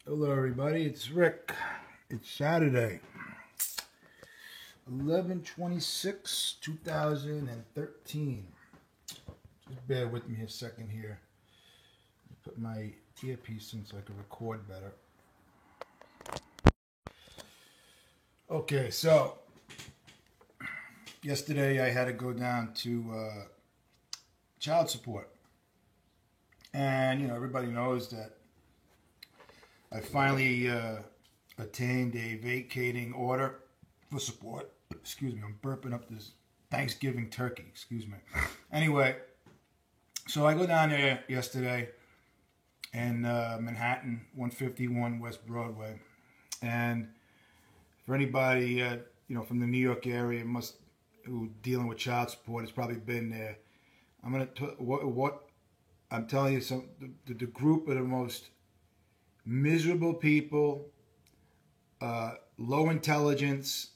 Hello everybody, it's Rick. It's Saturday, 11/26/2013. Just bear with me a second here. Put my earpiece in so I can record better. Okay, so yesterday I had to go down to child support. And, everybody knows that I finally attained a vacating order for support. Excuse me, I'm burping up this Thanksgiving turkey. Excuse me. Anyway, so I go down there yesterday in Manhattan, 151 West Broadway. And for anybody, from the New York area who dealing with child support has probably been there. I'm going to what I'm telling you, the group of the most miserable people, low intelligence,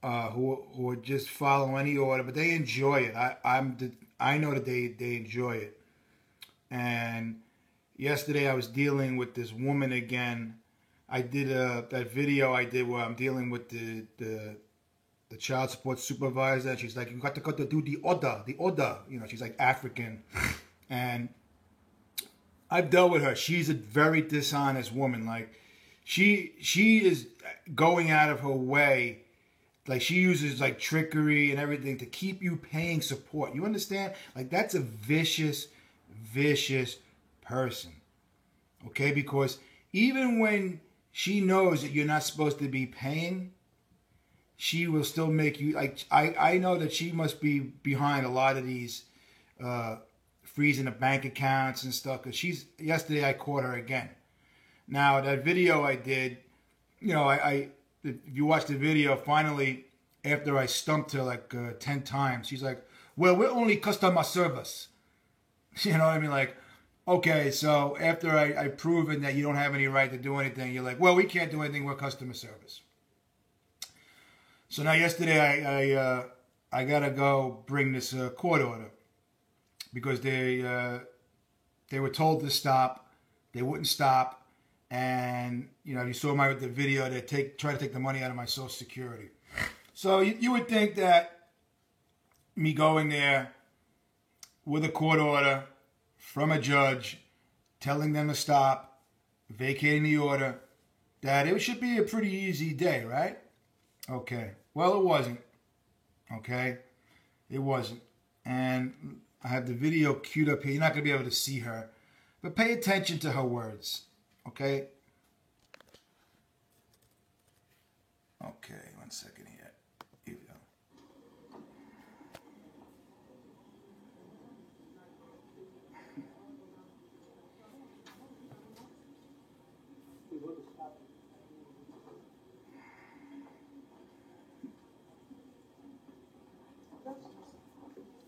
who would just follow any order, but they enjoy it. I know that they enjoy it. And yesterday I was dealing with this woman again. I did that video I did where I'm dealing with the child support supervisor. And she's like, you got to do the order. She's like African. And I've dealt with her. She's a very dishonest woman. Like, she is going out of her way. Like, she uses like trickery and everything to keep you paying support. You understand? Like, that's a vicious person. Okay? Because even when she knows that you're not supposed to be paying, she will still make you, like, I know that she must be behind a lot of these freezing the bank accounts and stuff, because yesterday I caught her again. Now, that video I did, if you watch the video, finally, after I stumped her like 10 times, she's like, well, we're only customer service. You know what I mean? Like, okay, so after I proven that you don't have any right to do anything, you're like, well, we can't do anything, we're customer service. So now yesterday I gotta go bring this court order because they were told to stop. They wouldn't stop, and you saw the video. They try to take the money out of my Social Security. So you would think that me going there with a court order from a judge, telling them to stop, vacating the order, that it should be a pretty easy day, right? Okay. Well, it wasn't. Okay? It wasn't. And I have the video queued up here. You're not going to be able to see her. But pay attention to her words. Okay? Okay, 1 second here. Here we go.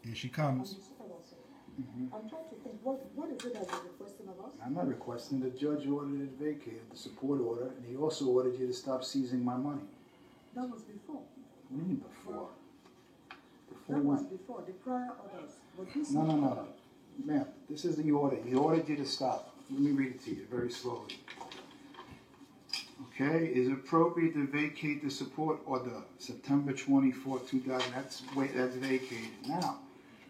Here she comes. I'm trying to think, what is it that you're requesting of us? I'm not requesting. The judge ordered it vacated, the support order, and he also ordered you to stop seizing my money. That was before. What do you mean before? Before That when? was before, the prior orders. But this No. Ma'am, this is the order. He ordered you to stop. Let me read it to you very slowly. Okay, is it appropriate to vacate the support order September 24, 2000? That's vacated. Now,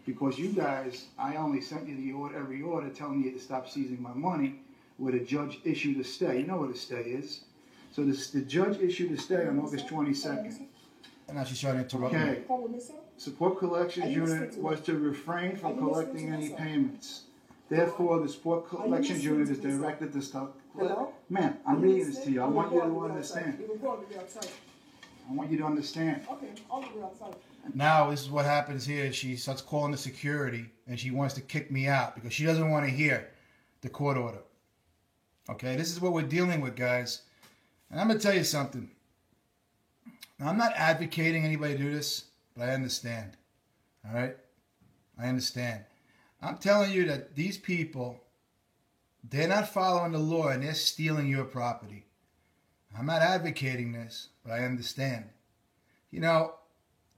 because you guys, I only sent you the order, every order telling you to stop seizing my money, where the judge issued a stay. You know what a stay is. So the judge issued a stay on August 22nd. And now she's trying to interrupt me. Okay. Support collections unit was to refrain from collecting any payments. Therefore, the support collections unit is directed to stop. Hello? Ma'am, I'm reading this to you. I want you to understand. You will probably be outside. I want you to understand. Okay, I'll be outside. Now, this is what happens here. She starts calling the security, and she wants to kick me out because she doesn't want to hear the court order. Okay, this is what we're dealing with, guys. And I'm going to tell you something. Now, I'm not advocating anybody do this, but I understand. All right? I understand. I'm telling you that these people, they're not following the law, and they're stealing your property. I'm not advocating this, but I understand.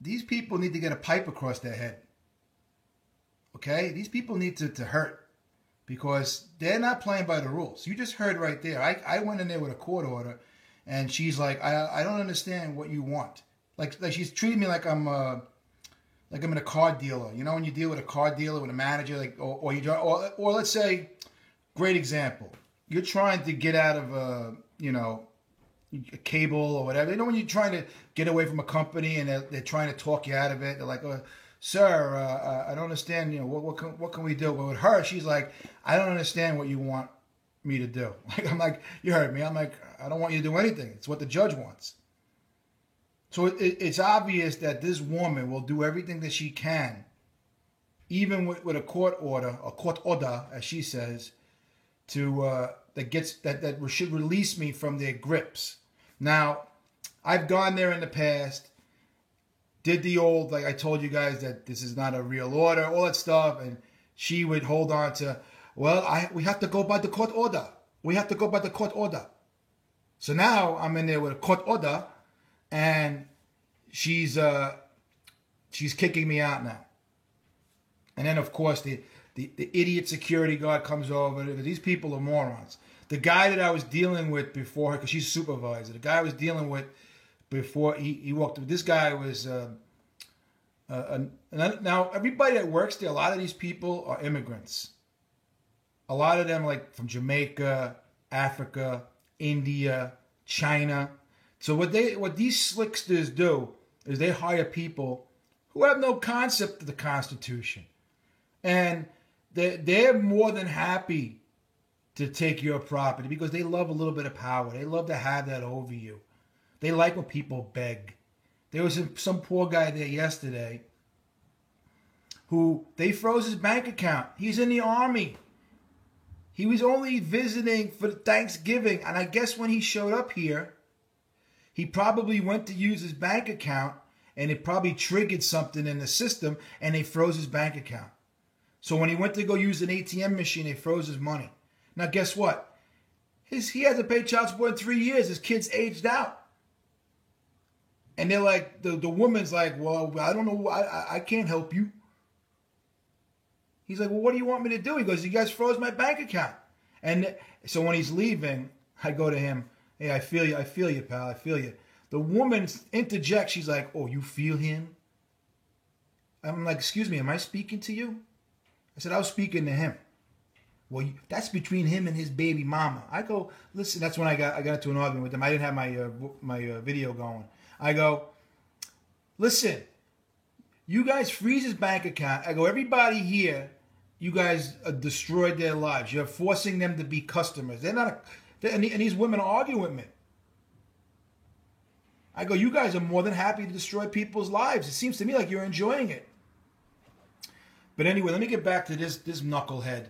These people need to get a pipe across their head. Okay? These people need to hurt. because they're not playing by the rules. You just heard right there. I went in there with a court order, and she's like, I don't understand what you want. Like she's treating me like I'm in a car dealer. You know, when you deal with a car dealer, with a manager, like, or let's say, great example, you're trying to get out of a cable or whatever. You know, when you're trying to get away from a company and they're trying to talk you out of it. They're like, sir, I don't understand. You know, what can we do? But with her, she's like, I don't understand what you want me to do. Like, I'm like, you heard me. I'm like, I don't want you to do anything. It's what the judge wants. So it's obvious that this woman will do everything that she can, even with a court order, as she says, to that should release me from their grips. Now, I've gone there in the past, did the old, like I told you guys that this is not a real order, all that stuff, and she would hold on to, we have to go by the court order. We have to go by the court order. So now I'm in there with a court order, and she's kicking me out now. And then of course the idiot security guard comes over. These people are morons. The guy that I was dealing with before her, because she's a supervisor, the guy I was dealing with before he walked. This guy was now everybody that works there. A lot of these people are immigrants. A lot of them like from Jamaica, Africa, India, China. So what these slicksters do is they hire people who have no concept of the Constitution, and they're more than happy to take your property because they love a little bit of power. They love to have that over you. They like when people beg. There was some poor guy there yesterday who they froze his bank account. He's in the army. He was only visiting for Thanksgiving, and I guess when he showed up here, he probably went to use his bank account, and it probably triggered something in the system, and they froze his bank account. So when he went to go use an ATM machine, they froze his money. Now guess what? He hasn't paid child support in 3 years. His kid's aged out. And they're like, the woman's like, well, I don't know. I can't help you. He's like, well, what do you want me to do? He goes, you guys froze my bank account. And so when he's leaving, I go to him, hey, I feel you, pal, I feel you. The woman interjects, she's like, oh, you feel him? I'm like, excuse me, am I speaking to you? I said, I was speaking to him. Well, that's between him and his baby mama. I go, listen, that's when I got into an argument with him. I didn't have my video going. I go, listen, you guys freeze his bank account. I go, everybody here, you guys destroyed their lives. You're forcing them to be customers. They're not, and these women are arguing with me. I go, you guys are more than happy to destroy people's lives. It seems to me like you're enjoying it. But anyway, let me get back to this knucklehead.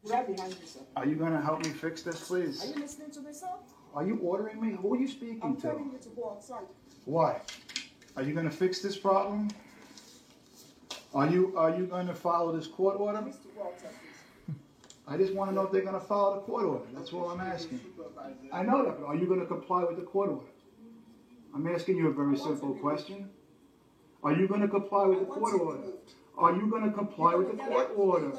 Right behind you, sir. Are you going to help me fix this, please? Are you listening to me, sir? Are you ordering me? Who are you speaking I'm to? telling you to go outside. Why? Are you going to fix this problem? Are you going to follow this court order? Please to go outside, please. I just want to know if they're going to follow the court order. That's all I'm asking. I know that, but are you going to comply with the court order? I'm asking you a very simple question. Are you going to comply with the court order? Are you going to comply with the court order?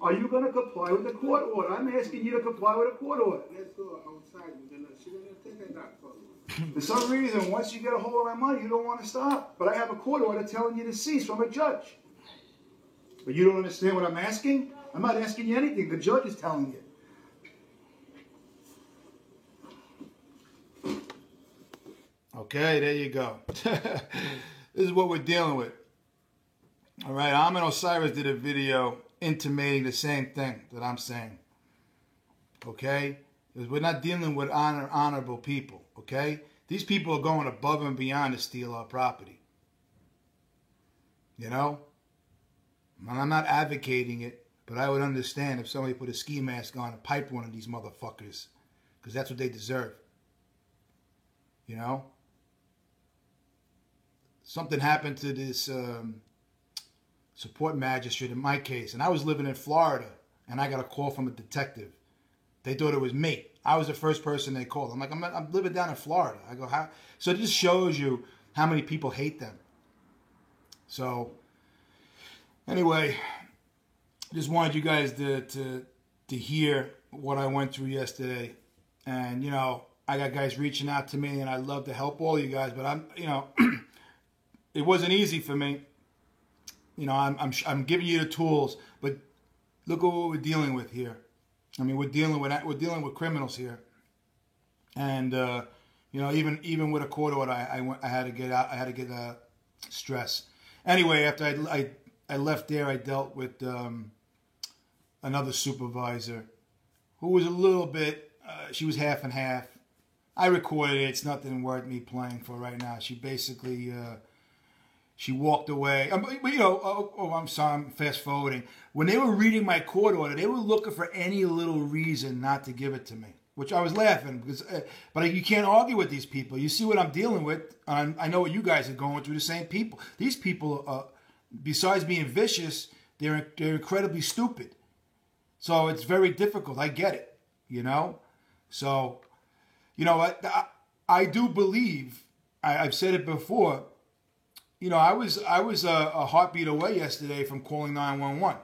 Are you going to comply with the court order? I'm asking you to comply with the court order. Let's go outside. She's going to take that for you. For some reason, once you get a hold of my money, you don't want to stop. But I have a court order telling you to cease from a judge. But you don't understand what I'm asking? I'm not asking you anything. The judge is telling you. Okay, there you go. This is what we're dealing with. All right, Ahmed Osiris did a video intimating the same thing that I'm saying. Okay? Because we're not dealing with honorable people. Okay? These people are going above and beyond to steal our property. You know? I'm not advocating it, but I would understand if somebody put a ski mask on and pipe one of these motherfuckers. Because that's what they deserve. You know? Something happened to this support magistrate in my case, and I was living in Florida, and I got a call from a detective. They thought it was me. I was the first person they called. I'm like, I'm living down in Florida. I go, how? So it just shows you how many people hate them. So Anyway, just wanted you guys to hear what I went through yesterday. And, you know, I got guys reaching out to me, and I'd love to help all you guys, but it wasn't easy for me. You know, I'm giving you the tools, but look at what we're dealing with here. I mean, we're dealing with criminals here, and you know, even with a court order, I had to get out. I had to get stress. Anyway, after I left there, I dealt with another supervisor who was a little bit. She was half and half. I recorded it. It's nothing worth me playing for right now. She basically. She walked away. But, you know, I'm sorry, I'm fast forwarding. When they were reading my court order, they were looking for any little reason not to give it to me, which I was laughing because. But you can't argue with these people. You see what I'm dealing with. I know what you guys are going through. The same people. These people, besides being vicious, they're incredibly stupid. So it's very difficult. I get it. You know. So, you know, I do believe. I've said it before. You know, I was a heartbeat away yesterday from calling 911.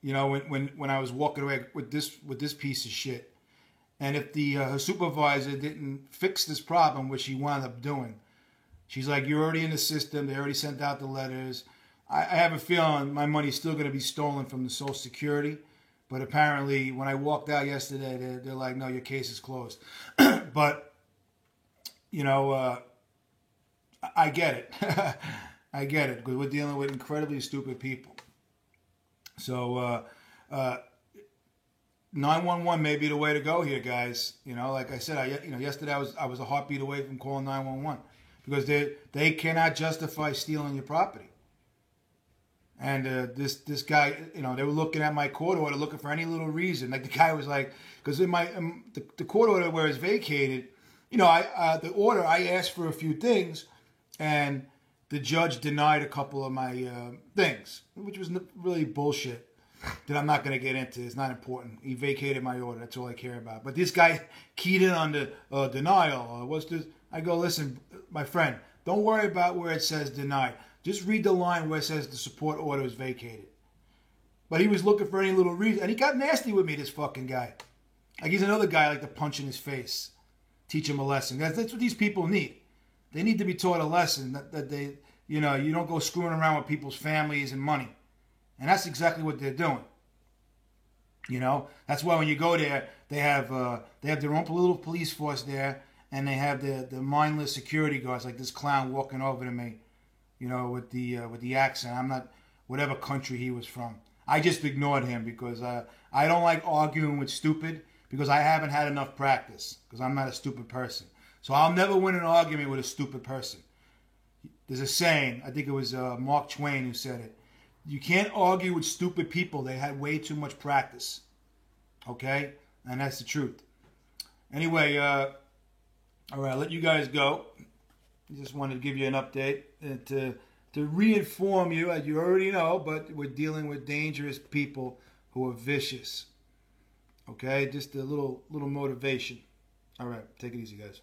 You know, when I was walking away with this piece of shit, and if the her supervisor didn't fix this problem, which she wound up doing, she's like, "You're already in the system. They already sent out the letters. I have a feeling my money's still going to be stolen from the Social Security." But apparently, when I walked out yesterday, they're like, "No, your case is closed." But you know. I get it. I get it because we're dealing with incredibly stupid people. So 911 may be the way to go here, guys. You know, like I said, yesterday I was a heartbeat away from calling 911 because they cannot justify stealing your property. And this guy, you know, they were looking at my court order, looking for any little reason. Like the guy was like, because in my the court order where it's vacated, you know, the order I asked for a few things. And the judge denied a couple of my things, which was really bullshit that I'm not going to get into. It's not important. He vacated my order. That's all I care about. But this guy keyed in on the denial. What's this? I go, listen, my friend, don't worry about where it says denied. Just read the line where it says the support order is vacated. But he was looking for any little reason. And he got nasty with me, this fucking guy. Like he's another guy I like to punch in his face. Teach him a lesson. That's what these people need. They need to be taught a lesson that they, you know, you don't go screwing around with people's families and money. And that's exactly what they're doing. You know, that's why when you go there, they have their own little police force there, and they have the mindless security guards like this clown walking over to me, you know, with the accent. I'm not whatever country he was from. I just ignored him because I don't like arguing with stupid because I haven't had enough practice because I'm not a stupid person. So I'll never win an argument with a stupid person. There's a saying, I think it was Mark Twain who said it. You can't argue with stupid people. They had way too much practice. Okay? And that's the truth. Anyway, all right, I'll let you guys go. I just wanted to give you an update and to reinform you, as you already know, but we're dealing with dangerous people who are vicious. Okay? Just a little motivation. All right, take it easy, guys.